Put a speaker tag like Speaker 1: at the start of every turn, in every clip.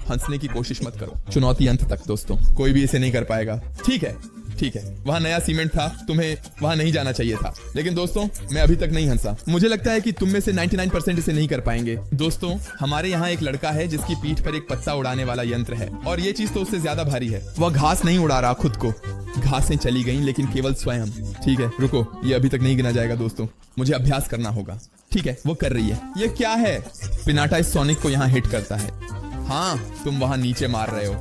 Speaker 1: हंसने की कोशिश मत करो। चुनौती अंत तक दोस्तों, कोई भी इसे नहीं कर पाएगा। ठीक है, ठीक है, वहाँ नया सीमेंट था, तुम्हें वहाँ नहीं जाना चाहिए था। लेकिन दोस्तों, मैं अभी तक नहीं हंसा। मुझे लगता है कि तुम में से 99% इसे नहीं कर पाएंगे। दोस्तों, हमारे यहाँ एक लड़का है जिसकी पीठ पर एक पत्ता उड़ाने वाला यंत्र है, और ये चीज तो उससे ज्यादा भारी है। वह घास नहीं उड़ा रहा खुद को, घासें चली गईं लेकिन केवल स्वयं। ठीक है, रुको, ये अभी तक नहीं गिना जाएगा दोस्तों, मुझे अभ्यास करना होगा। ठीक है, वो कर रही है। ये क्या है? पिनाटा इस सोनिक को यहाँ हिट करता है। हाँ, तुम वहां नीचे मार रहे हो,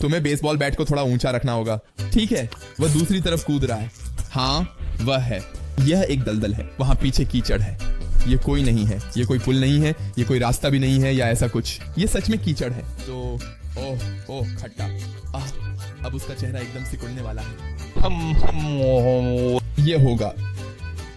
Speaker 1: तुम्हें बेसबॉल बैट को थोड़ा ऊंचा रखना होगा। ठीक है, वह दूसरी तरफ कूद रहा है। हाँ, वह है। यह एक दलदल है, वहां पीछे कीचड़ है। ये कोई नहीं है, ये कोई पुल नहीं है, ये कोई रास्ता भी नहीं है या ऐसा कुछ। ये सच में कीचड़ है। तो ओह ओह खट्टा। अब उसका चेहरा एकदम सिकुड़ने वाला है। ये होगा।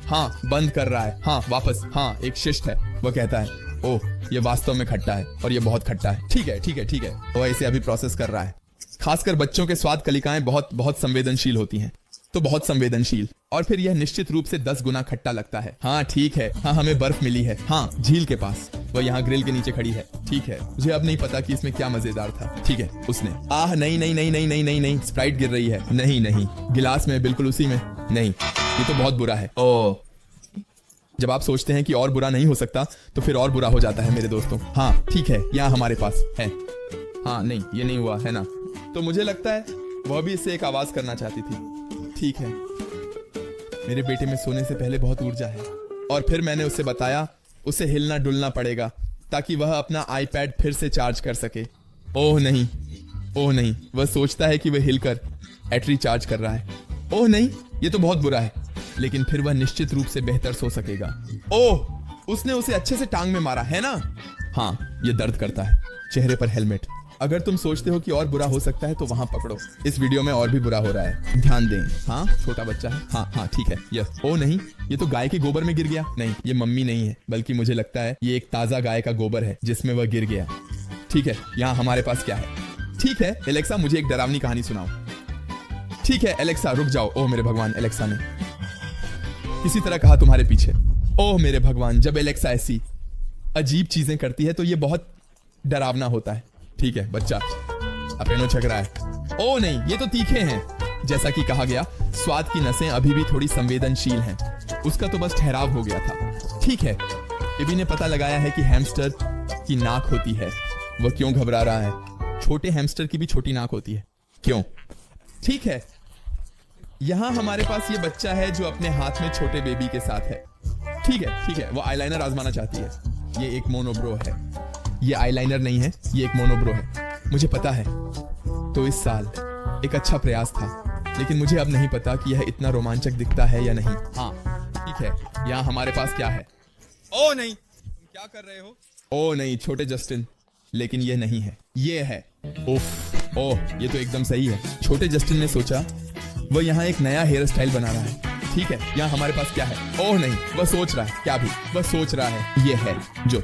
Speaker 1: हाँ, बंद कर रहा है। हाँ, वापस। हाँ, एक शिष्ट है। वह कहता है, ओह, ये वास्तव में खट्टा है और ये बहुत खट्टा है। ठीक है, ठीक है, ठीक है। वह इसे अभी प्रोसेस कर रहा है। खासकर बच्चों के स्वाद कलिकाएं बहुत बहुत संवेदनशील होती हैं, तो बहुत संवेदनशील। और फिर यह निश्चित रूप से 10 गुना खट्टा लगता है। हाँ, ठीक है। हाँ, हमें बर्फ मिली है। हाँ, झील के पास। वह यहाँ ग्रिल के नीचे खड़ी है। ठीक है, मुझे अब नहीं पता कि इसमें क्या मजेदार था। ठीक है, उसने नहीं नहीं नहीं नहीं नहीं नहीं नहीं, स्प्राइट गिर रही है। नहीं नहीं, गिलास में, बिल्कुल उसी में। नहीं, ये तो बहुत बुरा है। ओह, जब आप सोचते हैं कि और बुरा नहीं हो सकता तो फिर और बुरा हो जाता है मेरे दोस्तों। हाँ, ठीक है, यहाँ हमारे पास है। हाँ, नहीं, ये नहीं हुआ है ना। तो मुझे लगता है वह भी इससे एक आवाज करना चाहती थी। ठीक है, मेरे बेटे में सोने से पहले बहुत ऊर्जा है। और फिर मैंने उसे बताया उसे हिलना डुलना पड़ेगा ताकि वह अपना आईपैड फिर से चार्ज कर सके। ओह नहीं, ओह नहीं, वह सोचता है कि वह हिलकर बैटरी चार्ज कर रहा है। ओह नहीं, ये तो बहुत बुरा है। लेकिन फिर वह निश्चित रूप से बेहतर सो सकेगा। ओह, उसने उसे अच्छे से टांग में मारा है ना। हाँ, ये दर्द करता है। चेहरे पर हेलमेट। अगर तुम सोचते हो कि और बुरा हो सकता है तो वहां पकड़ो। इस वीडियो में और भी बुरा हो रहा है, ध्यान दें। हाँ, छोटा बच्चा है। हाँ हाँ, ठीक है। यस। ओह नहीं, ये तो गाय के गोबर में गिर गया। नहीं, ये मम्मी नहीं है, बल्कि मुझे लगता है ये एक ताजा गाय का गोबर है जिसमें वह गिर गया। ठीक है, यहाँ हमारे पास क्या है? ठीक है एलेक्सा, मुझे एक डरावनी कहानी सुनाओ। ठीक है एलेक्सा, रुक जाओ। ओह मेरे भगवान, एलेक्सा ने किसी तरह कहा तुम्हारे पीछे। ओह मेरे भगवान, जब एलेक्सा ऐसी अजीब चीजें करती है तो ये बहुत डरावना होता है। ठीक है, बच्चा अपेनो छक रहा है। ओह नहीं, ये तो तीखे हैं। जैसा कि कहा गया, स्वाद की नसें अभी भी थोड़ी संवेदनशील हैं। उसका तो बस ठहराव हो गया था। ठीक है, एबी ने पता लगाया है कि हैमस्टर की नाक होती है। वह क्यों घबरा रहा है? छोटे हैमस्टर की भी छोटी नाक होती है। क्यों? ठीक है, यहाँ हमारे पास ये बच्चा है जो अपने हाथ में छोटे बेबी के साथ है। ठीक है, ठीक है, वो आईलाइनर आजमाना चाहती है। ये एक मोनोब्रो है। ये आईलाइनर नहीं है, ये एक मोनोब्रो है। मुझे पता है। तो इस साल एक अच्छा प्रयास था, लेकिन मुझे अब नहीं पता कि यह इतना रोमांचक दिखता है या नहीं। हाँ, ठीक है, यहाँ हमारे पास क्या है? ओह नहीं, तुम क्या कर रहे हो? ओह नहीं, छोटे जस्टिन। लेकिन ये नहीं है, ये है। उफ, ओह, ये तो एकदम सही है। छोटे जस्टिन ने सोचा वह यहाँ एक नया हेयर स्टाइल बना रहा है। ठीक है, यहाँ हमारे पास क्या है? ओह नहीं, वह सोच रहा है। क्या भी? वह सोच रहा है ये है जो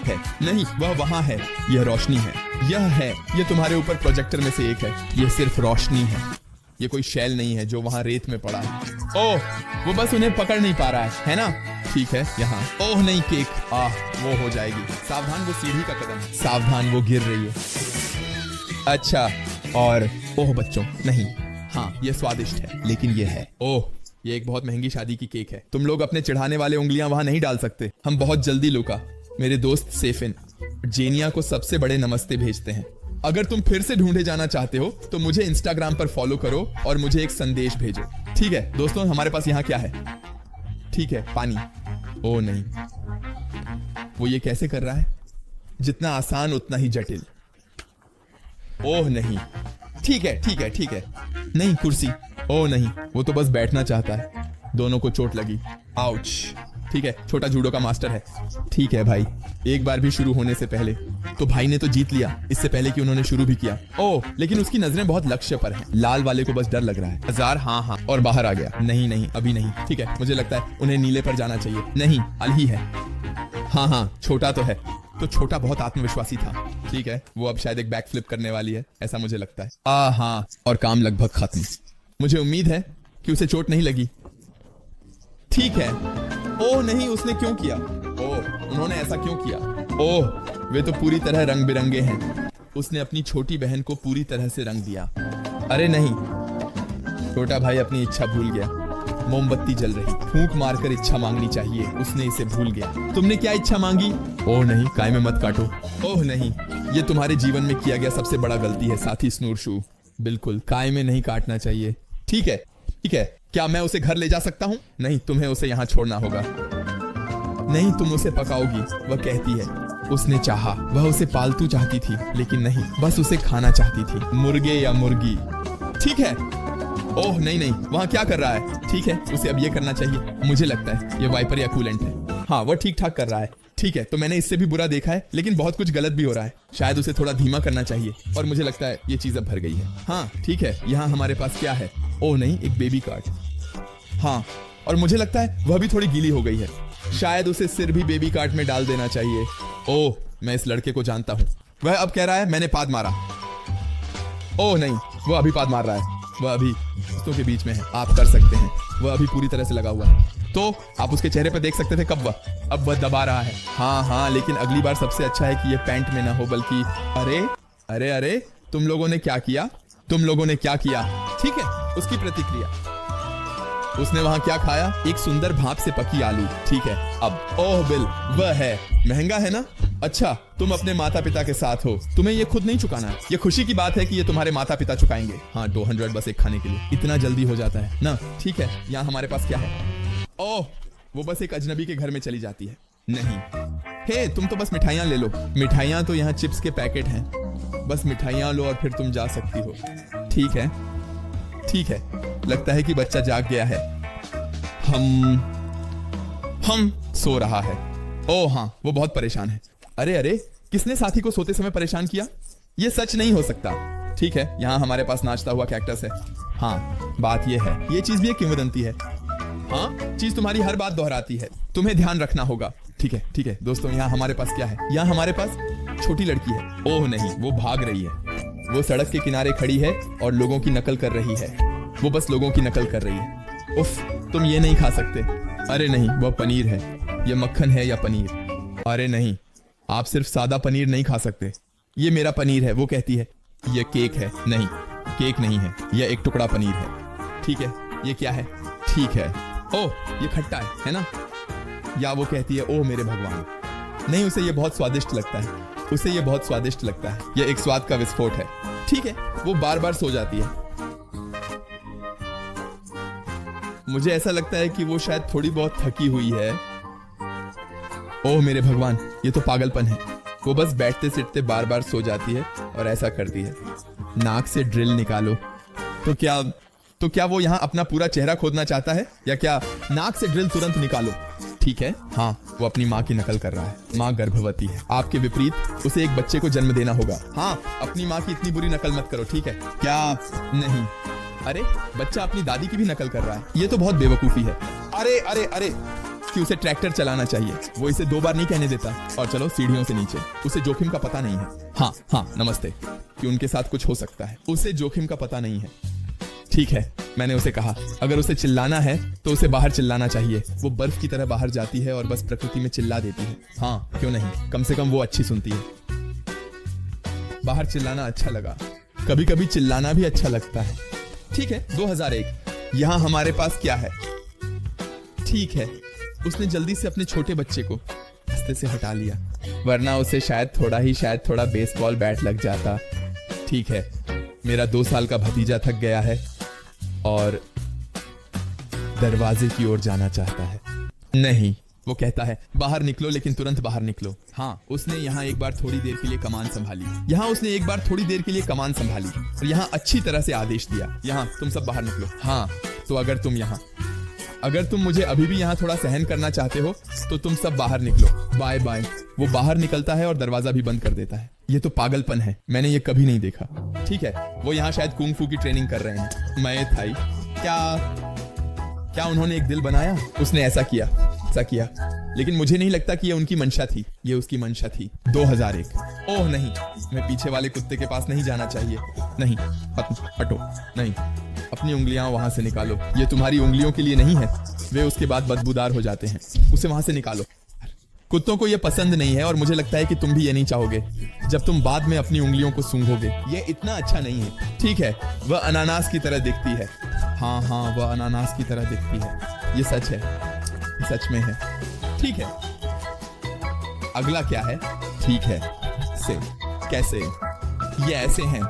Speaker 1: है। नहीं, वह वहाँ है। यह रोशनी है। यह है, ये तुम्हारे ऊपर प्रोजेक्टर में से एक है। यह सिर्फ रोशनी है, ये कोई शैल नहीं है जो वहाँ रेत में पड़ा है। ओह, वो बस उन्हें पकड़ नहीं पा रहा है ना? ठीक है, यहाँ। ओह नहीं, केक। वो हो जाएगी। सावधान, वो सीढ़ी का कदम है। सावधान, वो गिर रही है। अच्छा, और ओह बच्चों, नहीं। हाँ, ये स्वादिष्ट है, लेकिन ये है। ओह, ये एक बहुत महंगी शादी की केक है। तुम लोग अपने चिढ़ाने वाले उंगलियां वहां नहीं डाल सकते। हम बहुत जल्दी लुका, मेरे दोस्त सेफिन, जेनिया को सबसे बड़े नमस्ते भेजते हैं। अगर तुम फिर से ढूंढे जाना चाहते हो तो मुझे इंस्टाग्राम पर फॉलो करो और मुझे एक संदेश भेजो। ठीक है दोस्तों, हमारे पास यहाँ क्या है? ठीक है, पानी। ओ नहीं, वो ये कैसे कर रहा है? जितना आसान उतना ही जटिल। ओह नहीं, ठीक है ठीक है ठीक है। नहीं, कुर्सी। ओह नहीं, वो तो बस बैठना चाहता है। दोनों को चोट लगी। आउच। ठीक है, छोटा जूडो का मास्टर है। ठीक है भाई, एक बार भी शुरू होने से पहले। तो भाई ने तो जीत लिया इससे पहले कि उन्होंने शुरू भी किया। ओह, लेकिन उसकी नजरें बहुत लक्ष्य पर हैं। लाल वाले को बस डर लग रहा है। 1000। हाँ हाँ, और बाहर आ गया। नहीं नहीं, अभी नहीं। ठीक है, मुझे लगता है उन्हें नीले पर जाना चाहिए। नहीं, अलही है। हाँ हाँ, छोटा तो है। तो छोटा बहुत आत्मविश्वासी था। ठीक है, वो अब शायद एक बैक फ्लिप करने वाली है, ऐसा मुझे लगता है। हाँ, और काम लगभग खत्म। मुझे उम्मीद है कि उसे चोट नहीं लगी। ठीक है। ओह नहीं, उसने क्यों किया? ओह, उन्होंने ऐसा क्यों किया? ओह, वे तो पूरी तरह रंग बिरंगे हैं। उसने अपनी छोटी बहन को पूरी तरह से रंग दिया। अरे नहीं, छोटा भाई अपनी इच्छा भूल गया। मोमबत्ती जल रही, फूंक मारकर इच्छा मांगनी चाहिए, उसने इसे भूल गया। तुमने क्या इच्छा मांगी? ओह नहीं, काय में मत काटो। ओह नहीं, ये तुम्हारे जीवन में किया गया सबसे बड़ा गलती है साथी स्नूरशू। बिल्कुल, काय में नहीं काटना चाहिए। ठीक है, ठीक है, क्या मैं उसे घर ले जा सकता हूँ? नहीं, तुम्हें उसे यहाँ छोड़ना होगा। नहीं, तुम उसे पकाओगी, वह कहती है। उसने चाहा, वह उसे पालतू चाहती थी, लेकिन नहीं, बस उसे खाना चाहती थी। मुर्गे या मुर्गी? ठीक है। ओह नहीं नहीं, वहाँ क्या कर रहा है? ठीक है, उसे अब ये करना चाहिए। मुझे लगता है ये वाइपर या कूलेंट है। हाँ, वह ठीक ठाक कर रहा है। ठीक है, तो मैंने इससे भी बुरा देखा है, लेकिन बहुत कुछ गलत भी हो रहा है। शायद उसे थोड़ा धीमा करना चाहिए, और मुझे लगता है ये चीज अब भर गई है। हाँ ठीक है, यहाँ हमारे पास क्या है? ओह नहीं, एक बेबी कार्ड। हाँ, और मुझे लगता है वह भी थोड़ी गीली हो गई है। शायद उसे सिर भी बेबी कार्ट में डाल देना चाहिए। ओह, मैं इस लड़के को जानता हूँ। वह अब कह रहा है मैंने पाद मारा। ओह नहीं, वह अभी पाद मार रहा है। वह अभी दोस्तों के बीच में है, आप कर सकते हैं। वह अभी पूरी तरह से लगा हुआ है, तो आप उसके चेहरे पर देख सकते थे कब वह अब वह दबा रहा है। हाँ हाँ, लेकिन अगली बार सबसे अच्छा है कि ये पैंट में ना हो, बल्कि अरे अरे अरे, तुम लोगों ने क्या किया? तुम लोगों ने क्या किया? ठीक है, उसकी प्रतिक्रिया। उसने वहां क्या खाया? एक सुंदर भाप से पकी आलू। ठीक है, अब ओह बिल, वह है महंगा है ना? अच्छा, तुम अपने माता पिता के साथ हो, तुम्हें ये खुद नहीं चुकाना है। ये खुशी की बात है कि ये तुम्हारे माता पिता चुकाएंगे। हाँ, 200 बस एक खाने के लिए, इतना जल्दी हो जाता है ना? ठीक है, यहाँ हमारे पास क्या है? ओह, वो बस एक अजनबी के घर में चली जाती है। नहीं, हे तुम तो बस मिठाइयाँ ले लो। मिठाइयाँ तो यहाँ चिप्स के पैकेट हैं, बस मिठाइयाँ लो और फिर तुम जा सकती हो। ठीक है, ठीक है, लगता है कि बच्चा जाग गया है। हम सो रहा है। ओह हाँ, वो बहुत परेशान है। अरे अरे, किसने साथी को सोते समय परेशान किया? ये सच नहीं हो सकता। ठीक है, यहाँ हमारे पास नाचता हुआ कैक्टस है। हाँ, बात ये है, ये चीज भी एक किंवदंती है। हाँ, चीज तुम्हारी हर बात दोहराती है, तुम्हें ध्यान रखना होगा। ठीक है, ठीक है दोस्तों, यहाँ हमारे पास क्या है? यहाँ हमारे पास छोटी लड़की है। ओह नहीं, वो भाग रही है। वो सड़क के किनारे खड़ी है और लोगों की नकल कर रही है। वो बस लोगों की नकल कर रही है। उफ, तुम ये नहीं खा सकते। अरे नहीं, वह पनीर है। ये मक्खन है या पनीर? अरे नहीं, आप सिर्फ सादा पनीर नहीं खा सकते। ये मेरा पनीर है, वो कहती है। ये केक है। नहीं, केक नहीं है, यह एक टुकड़ा पनीर है। ठीक है, ये क्या है? ठीक है, ओह ये खट्टा है ना? या वो कहती है ओह मेरे भगवान। नहीं, उसे ये बहुत स्वादिष्ट लगता है। उसे ये बहुत स्वादिष्ट लगता है। यह एक स्वाद का विस्फोट है। ठीक है, वो बार बार सो जाती है। मुझे ऐसा लगता है कि वो शायद थोड़ी बहुत थकी हुई है। ओह मेरे भगवान, ये तो पागलपन है। वो बस बैठते सिटते बार बार सो जाती है और ऐसा करती है। नाक से ड्रिल निकालो। तो क्या वो यहाँ अपना पूरा चेहरा खोदना चाहता है, या क्या? नाक से ड्रिल तुरंत निकालो। ठीक है, हाँ, वो अपनी माँ की नकल कर रहा है। माँ गर्भवती है। आपके विपरीत उसे एक बच्चे को जन्म देना होगा। हाँ, अपनी माँ की इतनी बुरी नकल मत करो, ठीक है? क्या? नहीं। अरे, बच्चा अपनी दादी की भी नकल कर रहा है। ये तो बहुत बेवकूफी है। अरे अरे अरे, कि उसे ट्रैक्टर चलाना चाहिए। वो इसे 2 बार नहीं कहने देता। और चलो सीढ़ियों से नीचे। उसे जोखिम का पता नहीं है। हाँ हाँ, नमस्ते। कि उनके साथ कुछ हो सकता है। उसे जोखिम का पता नहीं है। ठीक है, मैंने उसे कहा अगर उसे चिल्लाना है तो उसे बाहर चिल्लाना चाहिए। वो बर्फ की तरह बाहर जाती है और बस प्रकृति में चिल्ला देती है। हाँ, क्यों नहीं, कम से कम वो अच्छी सुनती है। बाहर चिल्लाना अच्छा लगा। कभी कभी चिल्लाना भी अच्छा लगता है। ठीक है, 2001। यहाँ हमारे पास क्या है? ठीक है, उसने जल्दी से अपने छोटे बच्चे को रास्ते से हटा लिया, वरना उसे शायद थोड़ा बेसबॉल बैट लग जाता। ठीक है, मेरा 2 साल का भतीजा थक गया है और दरवाजे की ओर जाना चाहता है। नहीं, वो कहता है बाहर निकलो, लेकिन तुरंत बाहर निकलो। हाँ, उसने यहाँ एक बार थोड़ी देर के लिए कमान संभाली। और यहाँ अच्छी तरह से आदेश दिया, यहाँ तुम सब बाहर निकलो। हाँ, तो अगर तुम मुझे अभी भी यहाँ थोड़ा सहन करना चाहते हो तो तुम सब बाहर निकलो। Bye bye. वो बाहर निकलता है और दरवाजा भी बंद कर देता है। ये तो पागलपन है, मैंने ये कभी नहीं देखा। ठीक है, वो यहाँ शायद कुंग फू की ट्रेनिंग कर रहे हैं। मैं थाई। क्या उन्होंने एक दिल बनाया? उसने ऐसा किया, लेकिन मुझे नहीं लगता कि ये उनकी मंशा थी। ये उसकी मंशा थी। 2001। ओह नहीं, मैं पीछे वाले कुत्ते के पास नहीं जाना चाहिए। नहीं, हटो। नहीं, अपनी उंगलियां वहां से निकालो। ये तुम्हारी उंगलियों के लिए नहीं है, वे उसके बाद बदबूदार हो जाते हैं। उसे वहां से निकालो। कुत्तों को ये पसंद नहीं है और मुझे लगता है कि तुम भी ये नहीं चाहोगे जब तुम बाद में अपनी उंगलियों को सूंघोगे। ये इतना अच्छा नहीं है। ठीक है, वह अनानास की तरह दिखती है। हाँ हाँ, वह अनानास की तरह दिखती है। ये सच है, ये सच में है। ठीक है, अगला क्या है? ठीक है, से कैसे? ये ऐसे हैं।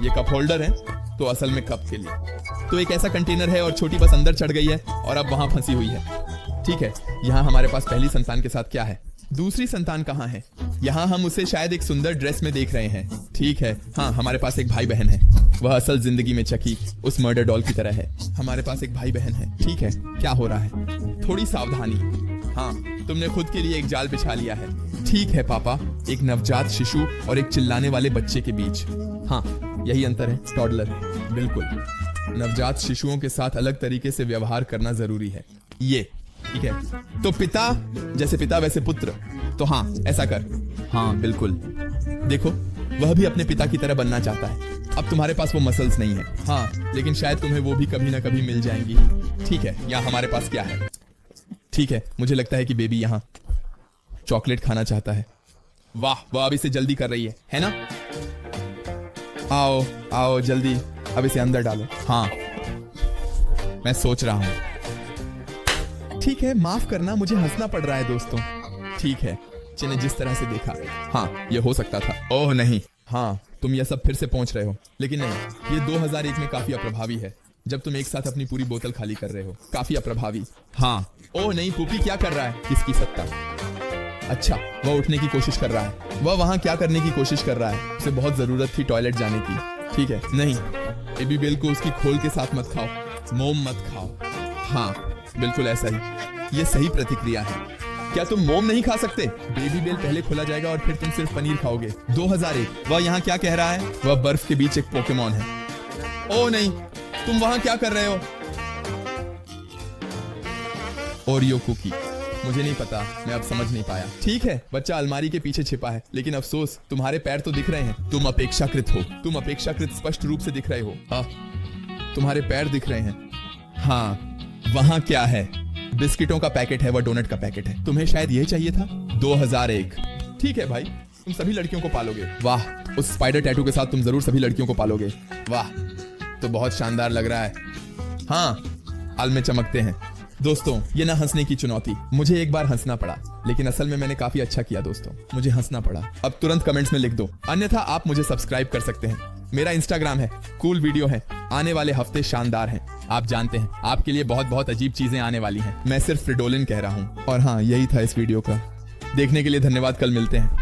Speaker 1: ये कप होल्डर है, तो असल में कप के लिए तो एक ऐसा कंटेनर है और छोटी बस अंदर चढ़ गई है और अब वहां फंसी हुई है। ठीक है, यहाँ हमारे पास पहली संतान के साथ क्या है? दूसरी संतान कहाँ है? यहाँ हम उसे शायद एक सुंदर ड्रेस में देख रहे हैं। ठीक है, हाँ, हमारे पास एक भाई बहन है। वह असल जिंदगी में चकी उस मर्डर डॉल की तरह है। हमारे पास एक भाई बहन है। ठीक है, क्या हो रहा है? थोड़ी सावधानी। हाँ, तुमने खुद के लिए एक जाल बिछा लिया है। ठीक है पापा, एक नवजात शिशु और एक चिल्लाने वाले बच्चे के बीच। हाँ, यही अंतर है, टॉडलर। बिल्कुल, नवजात शिशुओं के साथ अलग तरीके से व्यवहार करना जरूरी है। ये ठीक है, तो पिता जैसे पिता वैसे पुत्र। तो हाँ, ऐसा कर। हाँ बिल्कुल, देखो वह भी अपने पिता की तरह बनना चाहता है। अब तुम्हारे पास वो मसल्स नहीं है। हाँ, लेकिन शायद तुम्हें वो भी कभी ना कभी मिल जाएंगी। ठीक है, यहाँ हमारे पास क्या है? ठीक है, मुझे लगता है कि बेबी यहाँ चॉकलेट खाना चाहता है। वाह, वह अब इसे जल्दी कर रही है ना? आओ आओ जल्दी, अब इसे अंदर डालो। हाँ, मैं सोच रहा हूं। ठीक है, माफ करना, मुझे हंसना पड़ रहा है दोस्तों। ठीक है, जिन्हें जिस तरह से देखा, हाँ ये हो सकता था। ओह नहीं, हाँ तुम यह सब फिर से पहुंच रहे हो, लेकिन नहीं, ये 2001 में काफी अप्रभावी है जब तुम एक साथ अपनी पूरी बोतल खाली कर रहे हो। काफी अप्रभावी। हाँ, ओह नहीं, पुपी क्या कर रहा है? किसकी सत्ता? अच्छा, वह उठने की कोशिश कर रहा है। वह वहां क्या करने की कोशिश कर रहा है? उसे बहुत जरूरत थी टॉयलेट जाने की। ठीक है, नहीं, एबीबेल को उसकी खोल के साथ मत खाओ, मोम मत खाओ। हाँ बिल्कुल ऐसा ही, ये सही प्रतिक्रिया है। क्या तुम मोम नहीं खा सकते? बेबीबेल पहले खोला जाएगा और फिर तुम सिर्फ पनीर खाओगे। 2001, वह यहाँ क्या कह रहा है? वह बर्फ के बीच एक पोकेमॉन है। ओह नहीं, तुम वहां क्या कर रहे हो? Oreo cookie. मुझे नहीं पता, मैं अब समझ नहीं पाया। ठीक है, बच्चा अलमारी के पीछे छिपा है, लेकिन अफसोस तुम्हारे पैर तो दिख रहे हैं। तुम अपेक्षाकृत हो, तुम अपेक्षाकृत स्पष्ट रूप से दिख रहे हो। तुम्हारे पैर दिख रहे हैं। हाँ, वहां क्या है? बिस्किटों का पैकेट है, वह डोनट का पैकेट है। तुम्हें शायद यह चाहिए था। 2001। ठीक है भाई, तुम सभी लड़कियों को पालोगे। वाह, उस स्पाइडर टैटू के साथ तुम जरूर सभी लड़कियों को पालोगे। वाह, तो बहुत शानदार लग रहा है। हाँ, हाल में चमकते हैं। दोस्तों, ये ना हंसने की चुनौती। मुझे एक बार हंसना पड़ा, लेकिन असल में मैंने काफी अच्छा किया दोस्तों। मुझे हंसना पड़ा। अब तुरंत कमेंट्स में लिख दो, अन्यथा आप मुझे सब्सक्राइब कर सकते हैं। मेरा इंस्टाग्राम है, कूल वीडियो है, आने वाले हफ्ते शानदार हैं। आप जानते हैं, आपके लिए बहुत बहुत अजीब चीजें आने वाली हैं। मैं सिर्फ फ्रिडोलिन कह रहा हूँ। और हाँ, यही था इस वीडियो का। देखने के लिए धन्यवाद, कल मिलते हैं।